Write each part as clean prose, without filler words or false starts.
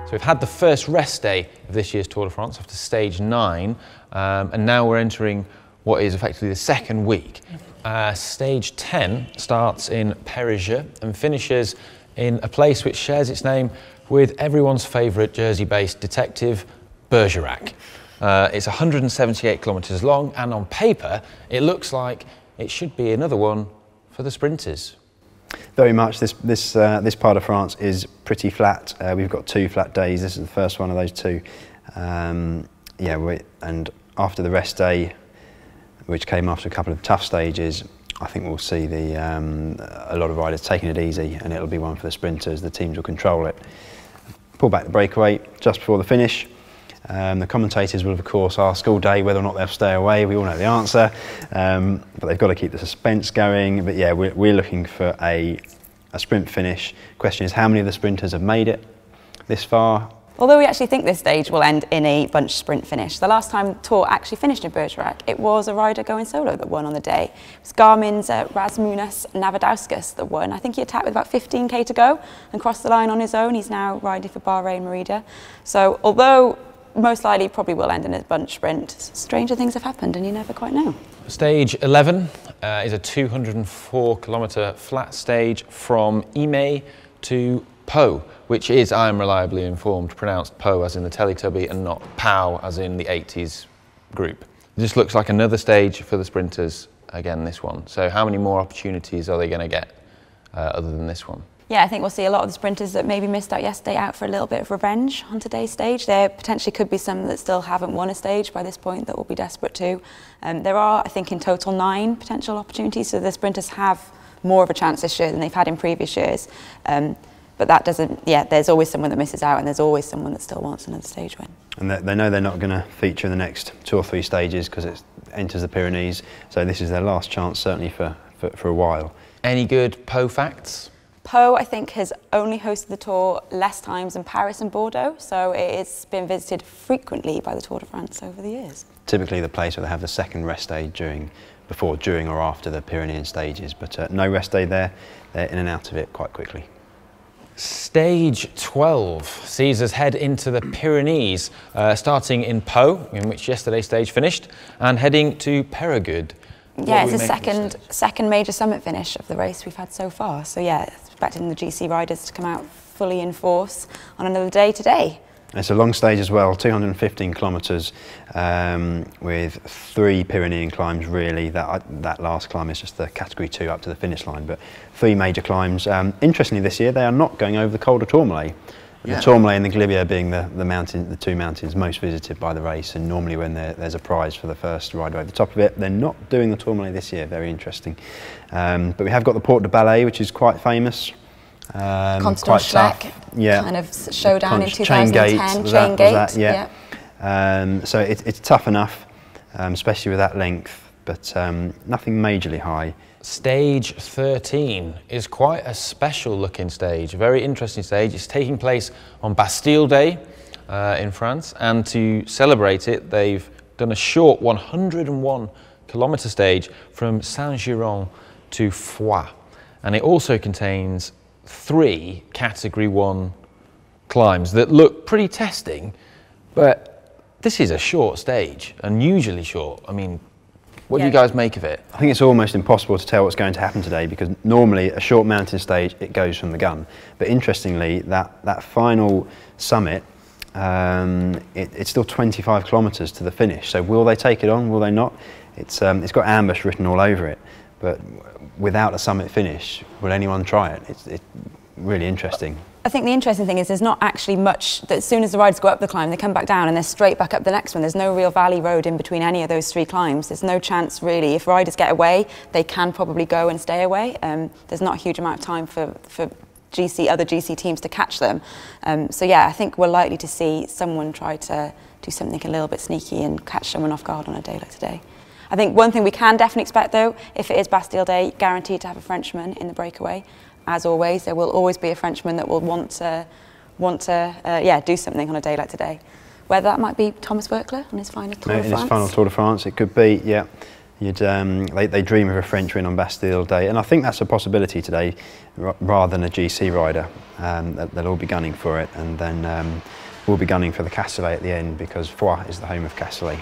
So we've had the first rest day of this year's Tour de France after stage 9, and now we're entering what is effectively the second week. Stage 10 starts in Périgueux and finishes in a place which shares its name with everyone's favourite Jersey-based detective, Bergerac. It's 178 kilometres long, and on paper it looks like it should be another one for the sprinters. Very much. This part of France is pretty flat. We've got 2 flat days. This is the first one of those 2. And after the rest day, which came after a couple of tough stages, I think we'll see a lot of riders taking it easy, and it'll be one for the sprinters. The teams will control it. Pull back the breakaway just before the finish. The commentators will of course ask all day whether or not they'll stay away. We all know the answer, but they've got to keep the suspense going. But yeah, we're looking for a sprint finish. Question is, how many of the sprinters have made it this far? Although we actually think this stage will end in a bunch sprint finish. The last time Tour actually finished in Bergerac, it was a rider going solo that won on the day. It was Garmin's Rasmus Navadauskas that won. I think he attacked with about 15k to go and crossed the line on his own. He's now riding for Bahrain Merida. So although most likely probably will end in a bunch sprint, stranger things have happened and you never quite know. Stage 11 is a 204 kilometre flat stage from Eymet to Pau, which is, I am reliably informed, pronounced Pau as in the Teletubby and not Pau as in the 80s group. It just looks like another stage for the sprinters, again this one. So how many more opportunities are they going to get other than this one? Yeah, I think we'll see a lot of the sprinters that maybe missed out yesterday out for a little bit of revenge on today's stage. There potentially could be some that still haven't won a stage by this point that will be desperate too. There are, I think, in total 9 potential opportunities, so the sprinters have more of a chance this year than they've had in previous years. But that doesn't, there's always someone that misses out and there's always someone that still wants another stage win. And they know they're not going to feature in the next 2 or 3 stages because it enters the Pyrenees, so this is their last chance certainly for a while. Any good Pau facts? Pau, I think, has only hosted the Tour less times than Paris and Bordeaux, so it's been visited frequently by the Tour de France over the years. Typically the place where they have the second rest day before, during or after the Pyrenean stages, but no rest day there. They're in and out of it quite quickly. Stage 12 sees us head into the Pyrenees, starting in Pau, in which yesterday's stage finished, and heading to Peyragudes. Yeah, it's the second major summit finish of the race we've had so far. So yeah, expecting the GC riders to come out fully in force on another day today. It's a long stage as well, 215 kilometres with 3 Pyrenean climbs really. That last climb is just the category 2 up to the finish line, but 3 major climbs. Interestingly this year they are not going over the Col de Tourmalet. The Tourmalet and the Galibier being the 2 mountains most visited by the race, and normally when there's a prize for the first rider over the top of it. They're not doing the Tourmalet this year, very interesting. But we have got the Porte de Ballet, which is quite famous. Constant Schleck, kind of showdown in 2010, Chain Gate. So it's tough enough, especially with that length, but nothing majorly high. Stage 13 is quite a special looking stage, a very interesting stage. It's taking place on Bastille Day in France, and to celebrate it they've done a short 101 kilometre stage from Saint-Giron to Foix, and it also contains 3 category 1 climbs that look pretty testing, but this is a short stage, unusually short. I mean, what do you guys make of it? I think it's almost impossible to tell what's going to happen today, because normally a short mountain stage, it goes from the gun. But interestingly, that final summit, it's still 25 kilometres to the finish. So will they take it on, will they not? It's got ambush written all over it, but without a summit finish, will anyone try it? It's really interesting. I think the interesting thing is there's not actually much, that as soon as the riders go up the climb, they come back down and they're straight back up the next one. There's no real valley road in between any of those 3 climbs. There's no chance really. If riders get away, they can probably go and stay away. There's not a huge amount of time for other GC teams to catch them. So yeah, I think we're likely to see someone try to do something a little bit sneaky and catch someone off guard on a day like today. I think one thing we can definitely expect though, if it is Bastille Day, guaranteed to have a Frenchman in the breakaway. As always, there will always be a Frenchman that will want to do something on a day like today. Whether that might be Thomas Voeckler on his final Tour de France. In his final Tour de France, it could be, yeah. They dream of a French win on Bastille Day, and I think that's a possibility today, rather than a GC rider. They'll all be gunning for it, and then we'll be gunning for the Castellet at the end, because Foix is the home of Castellet.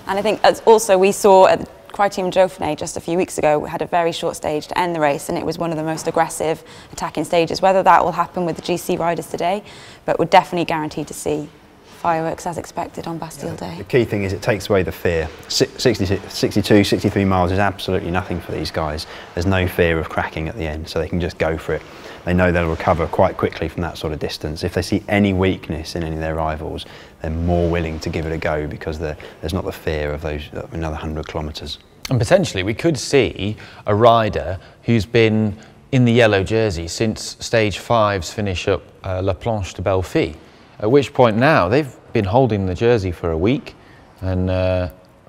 And I think also we saw at the Criterium Dauphiné just a few weeks ago, we had a very short stage to end the race, and it was one of the most aggressive attacking stages. Whether that will happen with the GC riders today, but we're definitely guaranteed to see fireworks as expected on Bastille Day. The key thing is it takes away the fear. 62, 63 miles is absolutely nothing for these guys. There's no fear of cracking at the end, so they can just go for it. They know they'll recover quite quickly from that sort of distance. If they see any weakness in any of their rivals, they're more willing to give it a go, because there's not the fear of those another 100 kilometres. And potentially we could see a rider who's been in the yellow jersey since stage 5's finish up La Planche de Belleville. At which point now they've been holding the jersey for a week, and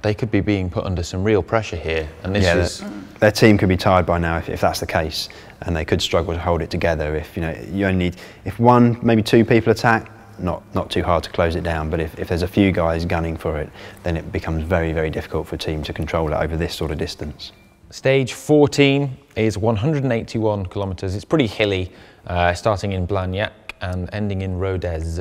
they could be being put under some real pressure here. And this their team could be tired by now if that's the case, and they could struggle to hold it together. If you only need, if one, maybe two people attack, not too hard to close it down. But if there's a few guys gunning for it, then it becomes very, very difficult for a team to control it over this sort of distance. Stage 14 is 181 kilometres. It's pretty hilly, starting in Blagnac and ending in Rodez.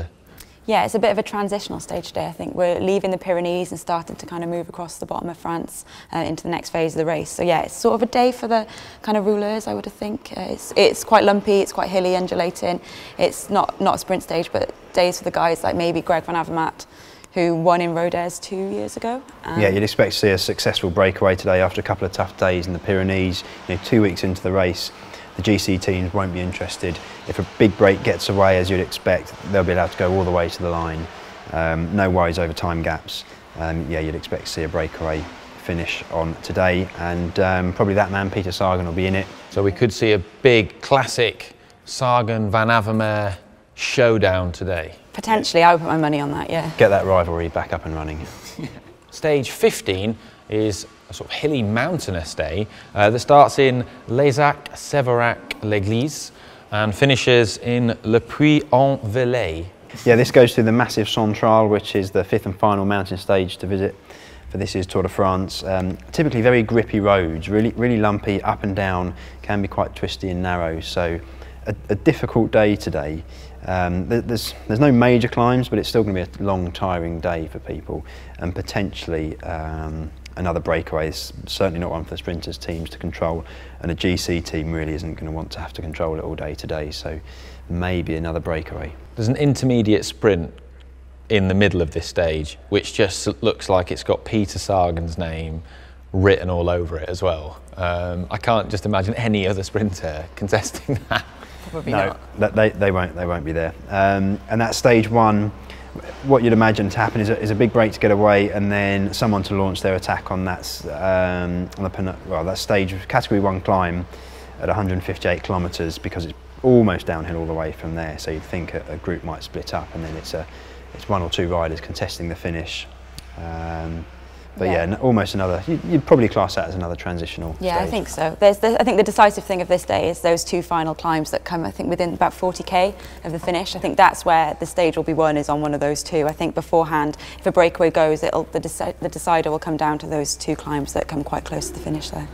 Yeah, it's a bit of a transitional stage today. I think we're leaving the Pyrenees and starting to kind of move across the bottom of France into the next phase of the race. So yeah, it's sort of a day for the kind of rouleurs, I would think. It's quite lumpy, it's quite hilly, undulating. It's not a sprint stage, but days for the guys like maybe Greg van Avermaet, who won in Rodez 2 years ago. Yeah, you'd expect to see a successful breakaway today after a couple of tough days in the Pyrenees. 2 weeks into the race, the GC teams won't be interested. If a big break gets away, as you'd expect, they'll be allowed to go all the way to the line. No worries over time gaps. Yeah, you'd expect to see a breakaway finish on today, and probably that man, Peter Sagan, will be in it. So we could see a big classic Sagan-Van Avermaet showdown today. Potentially, I would put my money on that, yeah. Get that rivalry back up and running. Stage 15 is a sort of hilly mountainous day that starts in Lézac, Séverac, l'Église and finishes in Le Puy-en-Velay. Yeah, this goes through the Massif Central, which is the 5th and final mountain stage to visit for this year's Tour de France. Typically very grippy roads, really lumpy, up and down, can be quite twisty and narrow. So a difficult day today. There's no major climbs, but it's still going to be a long, tiring day for people, and potentially another breakaway is certainly not one for the sprinters teams to control, and a GC team really isn't going to want to have to control it all day today, so maybe another breakaway. There's an intermediate sprint in the middle of this stage, which just looks like it's got Peter Sagan's name written all over it as well. I can't just imagine any other sprinter contesting that. Probably no, not. They won't be there. And that stage one, what you'd imagine to happen is a big break to get away, and then someone to launch their attack on that that stage of category 1 climb at 158 kilometres, because it's almost downhill all the way from there. So you'd think a group might split up, and then it's one or two riders contesting the finish. But yeah, almost another, you'd probably class that as another transitional Yeah, stage. I think so. I think the decisive thing of this day is those two final climbs that come, I think, within about 40k of the finish. I think that's where the stage will be won, is on one of those two. I think beforehand, if a breakaway goes, the decider will come down to those two climbs that come quite close to the finish there.